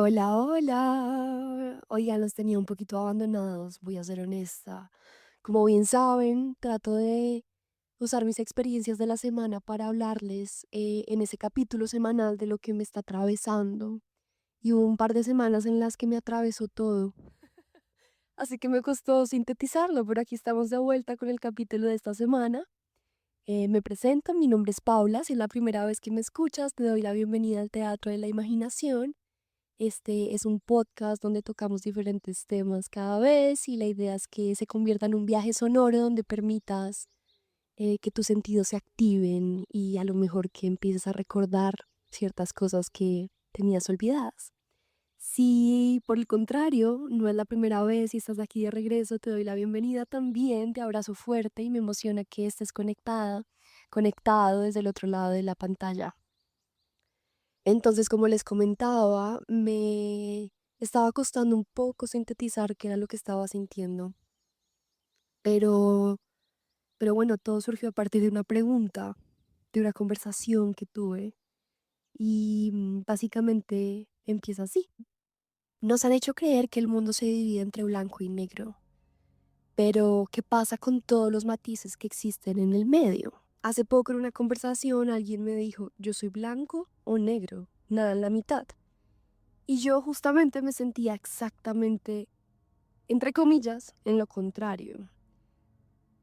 Hola, hola. Oigan, los tenía un poquito abandonados, voy a ser honesta. Como bien saben, trato de usar mis experiencias de la semana para hablarles en ese capítulo semanal de lo que me está atravesando. Y hubo un par de semanas en las que me atravesó todo. Así que me costó sintetizarlo, pero aquí estamos de vuelta con el capítulo de esta semana. Me presento, mi nombre es Paula. Si es la primera vez que me escuchas, te doy la bienvenida al Teatro de la Imaginación. Este es un podcast donde tocamos diferentes temas cada vez y la idea es que se convierta en un viaje sonoro donde permitas que tus sentidos se activen y a lo mejor que empieces a recordar ciertas cosas que tenías olvidadas. Si por el contrario no es la primera vez y estás aquí de regreso, te doy la bienvenida también, te abrazo fuerte y me emociona que estés conectado desde el otro lado de la pantalla. Entonces, como les comentaba, me estaba costando un poco sintetizar qué era lo que estaba sintiendo, pero, pero bueno, todo surgió a partir de una pregunta, de una conversación que tuve y básicamente empieza así. Nos han hecho creer que el mundo se divide entre blanco y negro, pero ¿qué pasa con todos los matices que existen en el medio? Hace poco en una conversación alguien me dijo, yo soy blanco o negro, nada en la mitad. Y yo justamente me sentía exactamente, entre comillas, en lo contrario.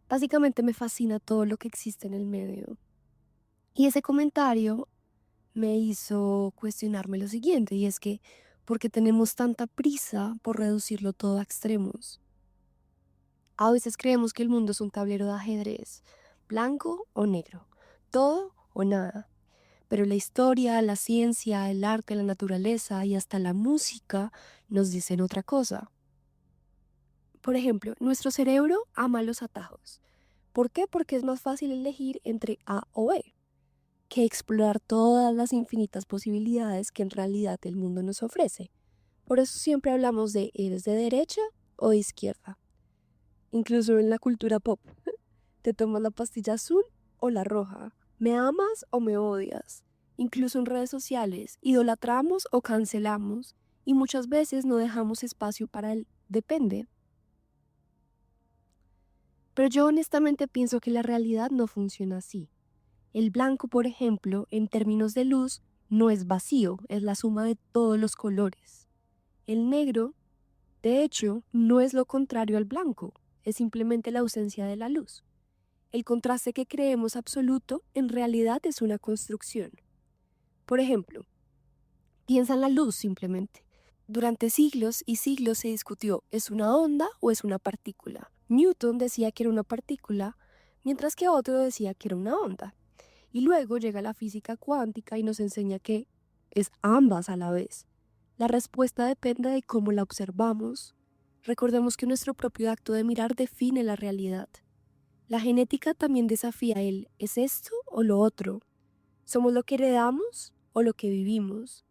Básicamente me fascina todo lo que existe en el medio. Y ese comentario me hizo cuestionarme lo siguiente, y es que, ¿por qué tenemos tanta prisa por reducirlo todo a extremos? A veces creemos que el mundo es un tablero de ajedrez, blanco o negro, todo o nada. Pero la historia, la ciencia, el arte, la naturaleza y hasta la música nos dicen otra cosa. Por ejemplo, nuestro cerebro ama los atajos. ¿Por qué? Porque es más fácil elegir entre A o B que explorar todas las infinitas posibilidades que en realidad el mundo nos ofrece. Por eso siempre hablamos de ¿eres de derecha o de izquierda? Incluso en la cultura pop. ¿Te tomas la pastilla azul o la roja? ¿Me amas o me odias? Incluso en redes sociales, idolatramos o cancelamos y muchas veces no dejamos espacio para el depende. Pero yo honestamente pienso que la realidad no funciona así. El blanco, por ejemplo, en términos de luz, no es vacío, es la suma de todos los colores. El negro, de hecho, no es lo contrario al blanco, es simplemente la ausencia de la luz. El contraste que creemos absoluto en realidad es una construcción. Por ejemplo, piensa en la luz simplemente. Durante siglos y siglos se discutió, ¿es una onda o es una partícula? Newton decía que era una partícula, mientras que otro decía que era una onda. Y luego llega la física cuántica y nos enseña que es ambas a la vez. La respuesta depende de cómo la observamos. Recordemos que nuestro propio acto de mirar define la realidad. La genética también desafía el ¿es esto o lo otro? ¿Somos lo que heredamos o lo que vivimos?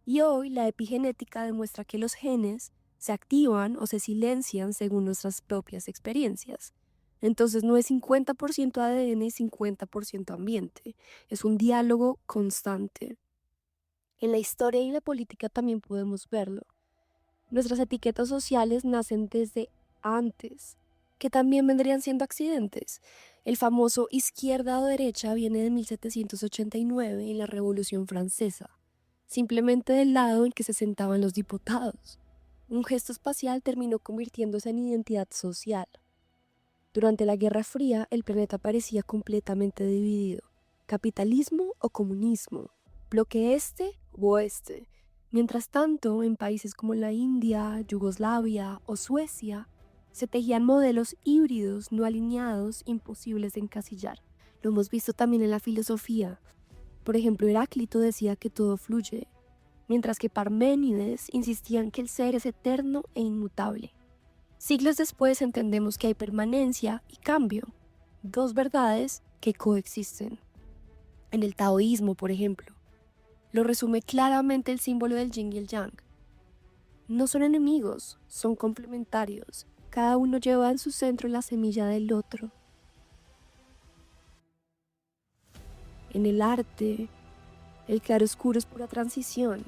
Y hoy la epigenética demuestra que los genes se activan o se silencian según nuestras propias experiencias. Entonces no es 50% ADN y 50% ambiente, es un diálogo constante. En la historia y la política también podemos verlo. Nuestras etiquetas sociales nacen desde antes, que también vendrían siendo accidentes. El famoso izquierda o derecha viene de 1789 en la Revolución Francesa, simplemente del lado en que se sentaban los diputados. Un gesto espacial terminó convirtiéndose en identidad social. Durante la Guerra Fría, el planeta parecía completamente dividido: capitalismo o comunismo, bloque este u oeste. Mientras tanto, en países como la India, Yugoslavia o Suecia, se tejían modelos híbridos no alineados imposibles de encasillar. Lo hemos visto también en la filosofía. Por ejemplo, Heráclito decía que todo fluye, mientras que Parménides insistía en que el ser es eterno e inmutable. Siglos después entendemos que hay permanencia y cambio, dos verdades que coexisten. En el taoísmo, por ejemplo, lo resume claramente el símbolo del yin y el yang. No son enemigos, son complementarios. Cada uno lleva en su centro la semilla del otro. En el arte, el claroscuro es pura transición.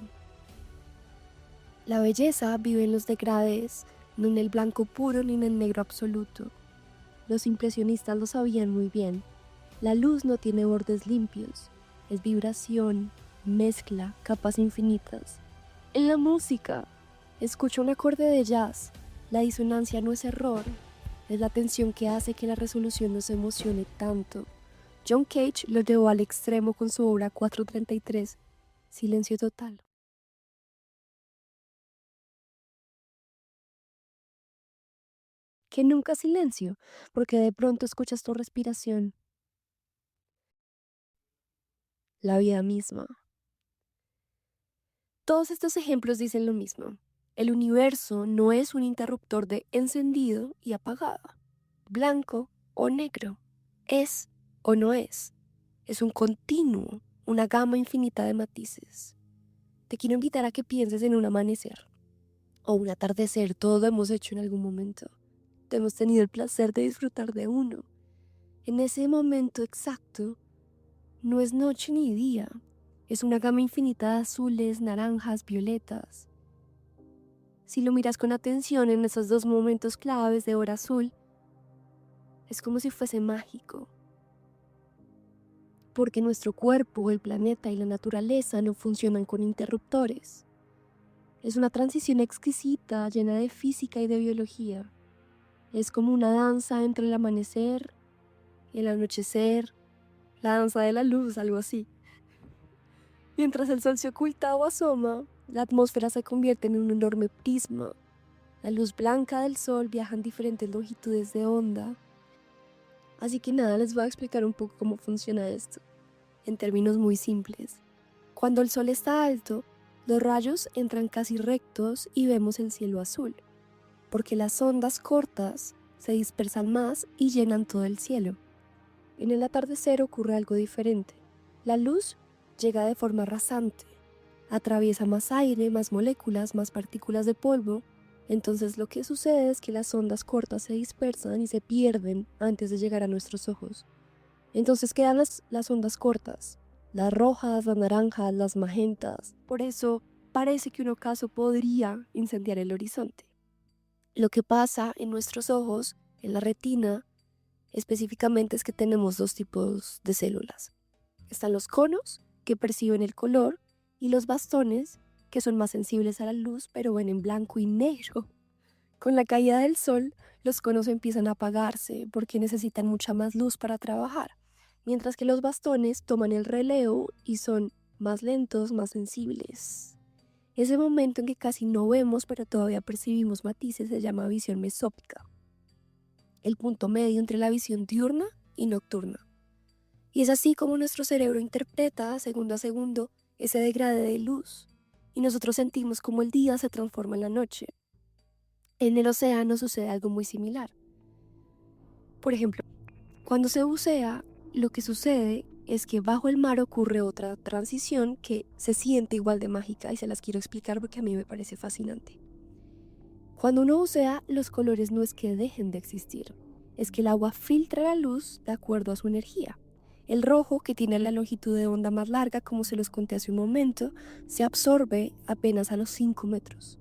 La belleza vive en los degradés, no en el blanco puro ni en el negro absoluto. Los impresionistas lo sabían muy bien. La luz no tiene bordes limpios, es vibración, mezcla, capas infinitas. En la música, escucha un acorde de jazz, la disonancia no es error, es la tensión que hace que la resolución nos emocione tanto. John Cage lo llevó al extremo con su obra 433, Silencio Total. Que nunca silencio, porque de pronto escuchas tu respiración, la vida misma. Todos estos ejemplos dicen lo mismo. El universo no es un interruptor de encendido y apagado, blanco o negro, es o no es. Es un continuo, una gama infinita de matices. Te quiero invitar a que pienses en un amanecer o un atardecer. Todo lo hemos hecho en algún momento. Hemos tenido el placer de disfrutar de uno. En ese momento exacto, no es noche ni día. Es una gama infinita de azules, naranjas, violetas. Si lo miras con atención en esos dos momentos claves de hora azul, es como si fuese mágico. Porque nuestro cuerpo, el planeta y la naturaleza no funcionan con interruptores. Es una transición exquisita, llena de física y de biología. Es como una danza entre el amanecer y el anochecer, la danza de la luz, algo así. Mientras el sol se oculta o asoma, la atmósfera se convierte en un enorme prisma. La luz blanca del sol viaja en diferentes longitudes de onda. Así que nada, les voy a explicar un poco cómo funciona esto, en términos muy simples. Cuando el sol está alto, los rayos entran casi rectos y vemos el cielo azul, porque las ondas cortas se dispersan más y llenan todo el cielo. En el atardecer ocurre algo diferente. La luz llega de forma rasante, atraviesa más aire, más moléculas, más partículas de polvo. Entonces lo que sucede es que las ondas cortas se dispersan y se pierden antes de llegar a nuestros ojos. Entonces quedan las ondas cortas, las rojas, las naranjas, las magentas. Por eso parece que un ocaso podría incendiar el horizonte. Lo que pasa en nuestros ojos, en la retina, específicamente es que tenemos dos tipos de células. Están los conos, que perciben el color, y los bastones, que son más sensibles a la luz, pero ven en blanco y negro. Con la caída del sol, los conos empiezan a apagarse porque necesitan mucha más luz para trabajar, mientras que los bastones toman el relevo y son más lentos, más sensibles. Ese momento en que casi no vemos, pero todavía percibimos matices, se llama visión mesópica, el punto medio entre la visión diurna y nocturna. Y es así como nuestro cerebro interpreta segundo a segundo ese degrade de luz, y nosotros sentimos como el día se transforma en la noche. En el océano sucede algo muy similar. Por ejemplo, cuando se bucea, lo que sucede es que bajo el mar ocurre otra transición que se siente igual de mágica y se las quiero explicar porque a mí me parece fascinante. Cuando uno bucea, los colores no es que dejen de existir, es que el agua filtra la luz de acuerdo a su energía. El rojo, que tiene la longitud de onda más larga, como se los conté hace un momento, se absorbe apenas a los 5 metros.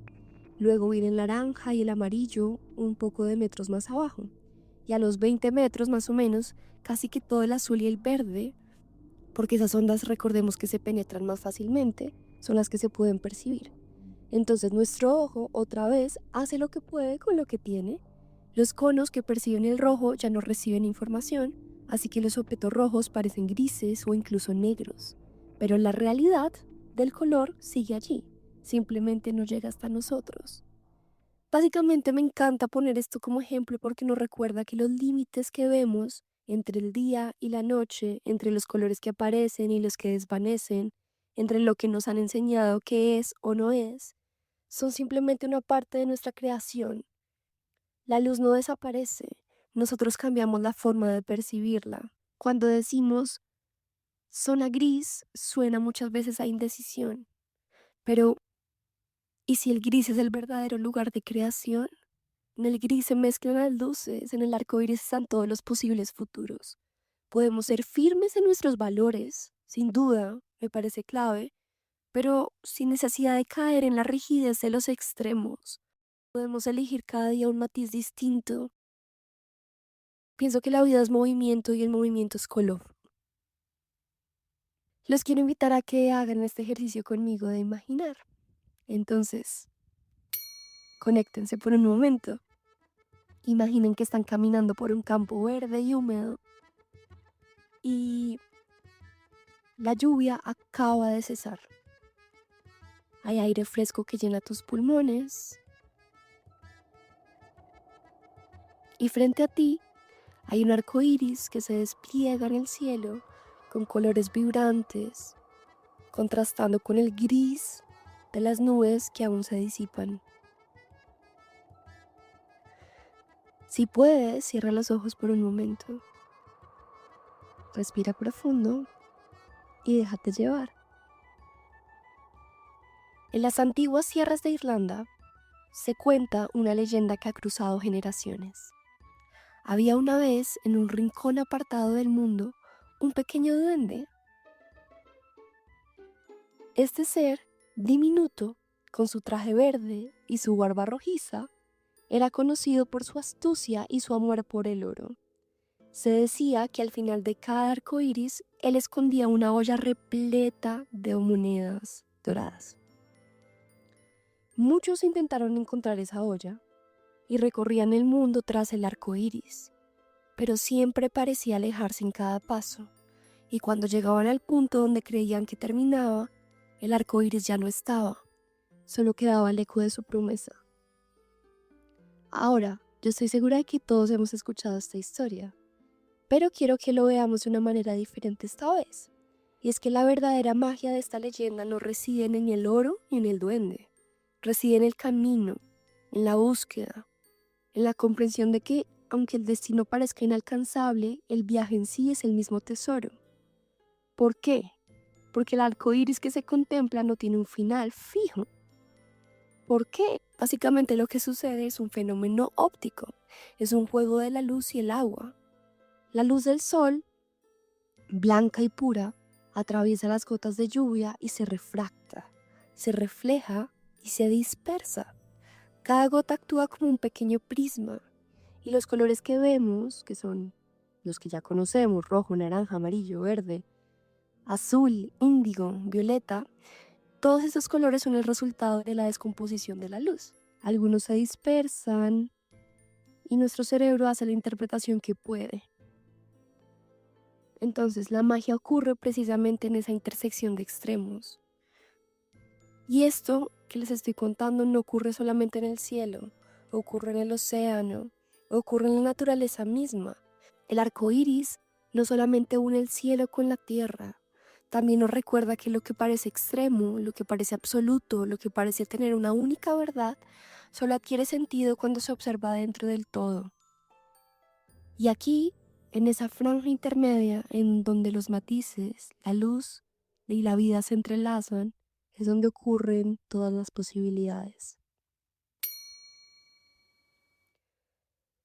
Luego viene el naranja y el amarillo un poco de metros más abajo. Y a los 20 metros más o menos, casi que todo el azul y el verde, porque esas ondas recordemos que se penetran más fácilmente, son las que se pueden percibir. Entonces nuestro ojo otra vez hace lo que puede con lo que tiene. Los conos que perciben el rojo ya no reciben información, así que los objetos rojos parecen grises o incluso negros. Pero la realidad del color sigue allí, simplemente no llega hasta nosotros. Básicamente me encanta poner esto como ejemplo porque nos recuerda que los límites que vemos entre el día y la noche, entre los colores que aparecen y los que desvanecen, entre lo que nos han enseñado que es o no es, son simplemente una parte de nuestra creación. La luz no desaparece, nosotros cambiamos la forma de percibirla. Cuando decimos zona gris, suena muchas veces a indecisión, pero ¿y si el gris es el verdadero lugar de creación? En el gris se mezclan las luces, en el arco iris están todos los posibles futuros. Podemos ser firmes en nuestros valores, sin duda, me parece clave, pero sin necesidad de caer en la rigidez de los extremos. Podemos elegir cada día un matiz distinto. Pienso que la vida es movimiento y el movimiento es color. Los quiero invitar a que hagan este ejercicio conmigo de imaginar. Entonces, conéctense por un momento. Imaginen que están caminando por un campo verde y húmedo y la lluvia acaba de cesar. Hay aire fresco que llena tus pulmones y frente a ti hay un arco iris que se despliega en el cielo con colores vibrantes, contrastando con el gris de las nubes que aún se disipan. Si puedes, cierra los ojos por un momento. Respira profundo y déjate llevar. En las antiguas sierras de Irlanda se cuenta una leyenda que ha cruzado generaciones. Había una vez en un rincón apartado del mundo un pequeño duende. Este ser, diminuto, con su traje verde y su barba rojiza, era conocido por su astucia y su amor por el oro. Se decía que al final de cada arco iris él escondía una olla repleta de monedas doradas. Muchos intentaron encontrar esa olla y recorrían el mundo tras el arco iris, pero siempre parecía alejarse en cada paso, y cuando llegaban al punto donde creían que terminaba, el arco iris ya no estaba, solo quedaba el eco de su promesa. Ahora, yo estoy segura de que todos hemos escuchado esta historia, pero quiero que lo veamos de una manera diferente esta vez. Y es que la verdadera magia de esta leyenda no reside en el oro ni en el duende, reside en el camino, en la búsqueda, en la comprensión de que, aunque el destino parezca inalcanzable, el viaje en sí es el mismo tesoro. ¿Por qué? Porque el arco iris que se contempla no tiene un final fijo. ¿Por qué? Básicamente lo que sucede es un fenómeno óptico, es un juego de la luz y el agua. La luz del sol, blanca y pura, atraviesa las gotas de lluvia y se refracta, se refleja y se dispersa. Cada gota actúa como un pequeño prisma y los colores que vemos, que son los que ya conocemos, rojo, naranja, amarillo, verde, azul, índigo, violeta, todos estos colores son el resultado de la descomposición de la luz. Algunos se dispersan y nuestro cerebro hace la interpretación que puede. Entonces la magia ocurre precisamente en esa intersección de extremos. Y esto que les estoy contando no ocurre solamente en el cielo, ocurre en el océano, ocurre en la naturaleza misma. El arco iris no solamente une el cielo con la tierra, también nos recuerda que lo que parece extremo, lo que parece absoluto, lo que parece tener una única verdad, solo adquiere sentido cuando se observa dentro del todo. Y aquí, en esa franja intermedia en donde los matices, la luz y la vida se entrelazan, es donde ocurren todas las posibilidades.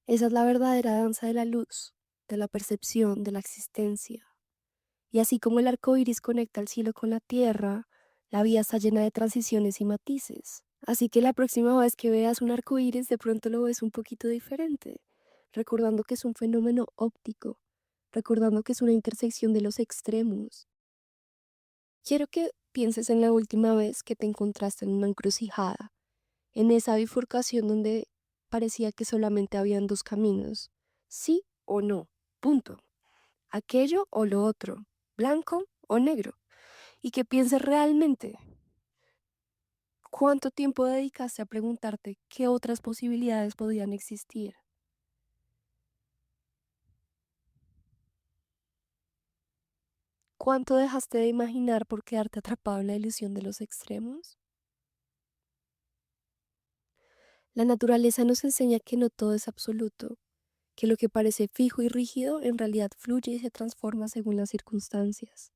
Esa es la verdadera danza de la luz, de la percepción, de la existencia. Y así como el arco iris conecta el cielo con la tierra, la vida está llena de transiciones y matices. Así que la próxima vez que veas un arco iris, de pronto lo ves un poquito diferente, recordando que es un fenómeno óptico, recordando que es una intersección de los extremos. Quiero que pienses en la última vez que te encontraste en una encrucijada, en esa bifurcación donde parecía que solamente habían dos caminos, sí o no, punto. Aquello o lo otro, blanco o negro, y que pienses realmente cuánto tiempo dedicaste a preguntarte qué otras posibilidades podían existir. ¿Cuánto dejaste de imaginar por quedarte atrapado en la ilusión de los extremos? La naturaleza nos enseña que no todo es absoluto, que lo que parece fijo y rígido en realidad fluye y se transforma según las circunstancias.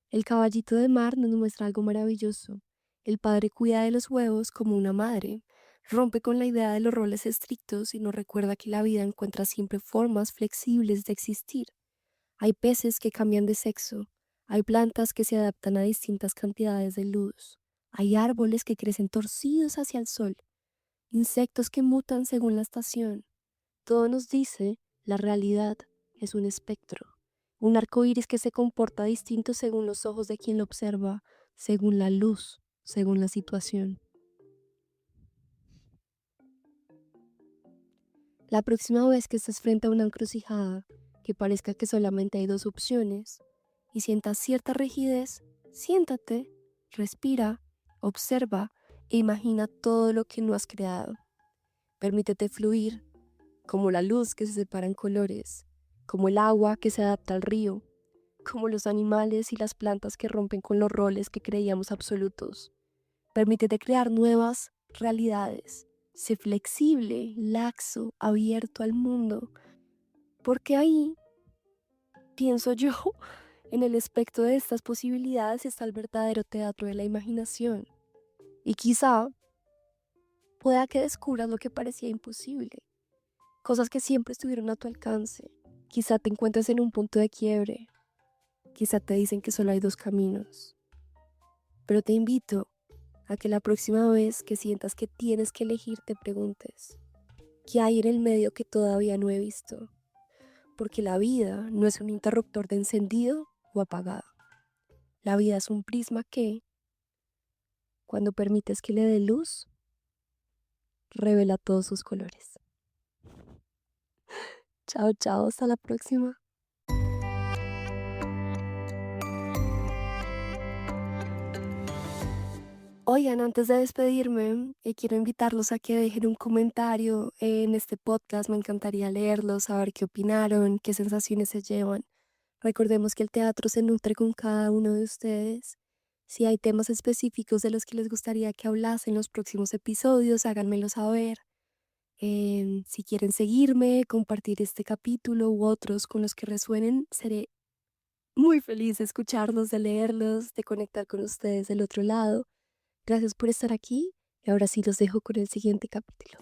El caballito de mar nos muestra algo maravilloso. El padre cuida de los huevos como una madre, rompe con la idea de los roles estrictos y nos recuerda que la vida encuentra siempre formas flexibles de existir. Hay peces que cambian de sexo, Hay plantas que se adaptan a distintas cantidades de luz. Hay árboles que crecen torcidos hacia el sol, insectos que mutan según la estación. Todo nos dice, la realidad es un espectro, un arco iris que se comporta distinto según los ojos de quien lo observa, según la luz, según la situación. La próxima vez que estés frente a una encrucijada, que parezca que solamente hay dos opciones, y sientas cierta rigidez, siéntate, respira, observa e imagina todo lo que no has creado. Permítete fluir, como la luz que se separa en colores, como el agua que se adapta al río, como los animales y las plantas que rompen con los roles que creíamos absolutos. Permítete crear nuevas realidades. Sé flexible, laxo, abierto al mundo, porque ahí, pienso yo, en el espectro de estas posibilidades está el verdadero teatro de la imaginación. Y quizá pueda que descubras lo que parecía imposible, cosas que siempre estuvieron a tu alcance. Quizá te encuentres en un punto de quiebre, quizá te dicen que solo hay dos caminos, pero te invito a que la próxima vez que sientas que tienes que elegir te preguntes, ¿qué hay en el medio que todavía no he visto? Porque la vida no es un interruptor de encendido o apagado. La vida es un prisma que, cuando permites que le dé luz, revela todos sus colores. Chao, chao, hasta la próxima. Oigan, antes de despedirme, quiero invitarlos a que dejen un comentario en este podcast. Me encantaría leerlos, saber qué opinaron, qué sensaciones se llevan. Recordemos que el teatro se nutre con cada uno de ustedes. Si hay temas específicos de los que les gustaría que hablase en los próximos episodios, háganmelo saber. Si quieren seguirme, compartir este capítulo u otros con los que resuenen, seré muy feliz de escucharlos, de leerlos, de conectar con ustedes del otro lado. Gracias por estar aquí y ahora sí los dejo con el siguiente capítulo.